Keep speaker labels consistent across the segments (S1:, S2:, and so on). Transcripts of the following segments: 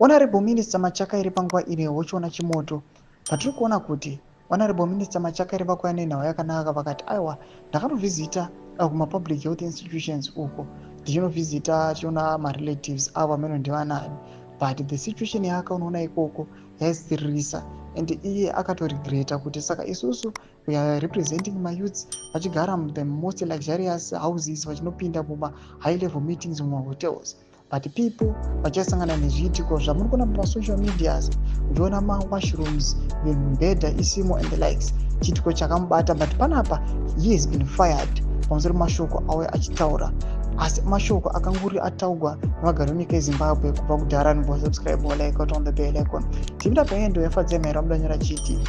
S1: Honorable Minister Machakairi panguva ine hochiona chimoto, patiri kuona kuti Honorable Minister Machakairi vakuya nenhau yakanaka vakati aiwa ndakanovhizita kuma-public health institutions uko ndichinovhizita tichiona marelatives avo amene ndivanani, but the situation yaakaunoona ikoko yaisiririsa and iye akatoregreta kuti saka isusu we are representing mayouths vachigara the most luxurious houses vachinopinda muma-high level meetings mumahotels, but people vachasangana nezviitiko zvamuri kuona mumasocial medias uchiona mawashrooms mibhedha isimo and the likes, chiitiko chakamubata, but panapa he has been fired pamusoro mashoko auya achitaura, asi mashoko akanguri ataugwa nevagari venyika yezimbabwe kubva kudhara. Subscribe like on the bell icon. Timida paendo yafadza mhera mudanyora chiti.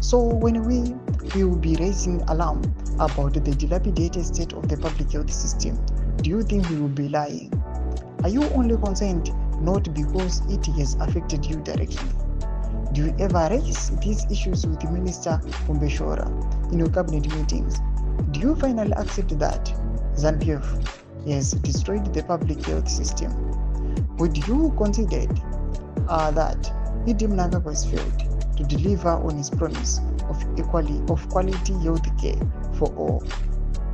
S1: So when we will be raising alarm about the dilapidated state of the public health system, do you think we will be lying? Are you only concerned not because it has affected you directly? Do you ever raise these issues with Minister Kumbeshora in your cabinet meetings? Do you finally accept that ZANU-PF has destroyed the public health system? Would you consider that Idi Mnangagwa has failed to deliver on his promise of quality health care for all?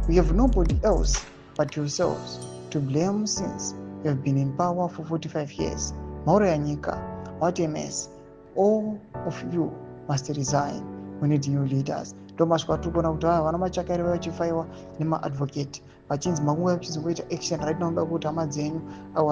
S1: We have nobody else but yourselves to blame since you have been in power for 45 years. Mauro Yanyika, what a mess. All of you must resign. We need new leaders. Ndomasvika tiri kuona kuti vana Machakairi vachifaiwa nemaadvocate vachinzi makunga vachizoita action right now, kuti hama dzenyu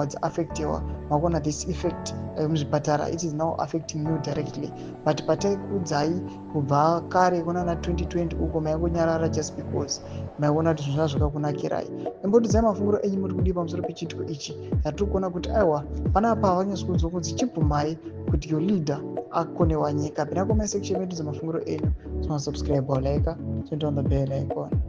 S1: dzaafectiwa. Makuona this effect muzvipatara it is now affecting you directly, but pataikudzai kubva kare kunana 2020 uko maingonyarara just because maiona kuti zvinhu zvakakunakirai. Imbotidzai mafunguro enyu muri kudii pamusoro pechiitiko ichi yatiri kuona kuti aiwa panapa havanyatsokudzwa kunzi chibvumai kuti your leader akonewa nyika. Pina comment section medu dzamafunguro enyu. Subscribe or like, turn on the bell icon.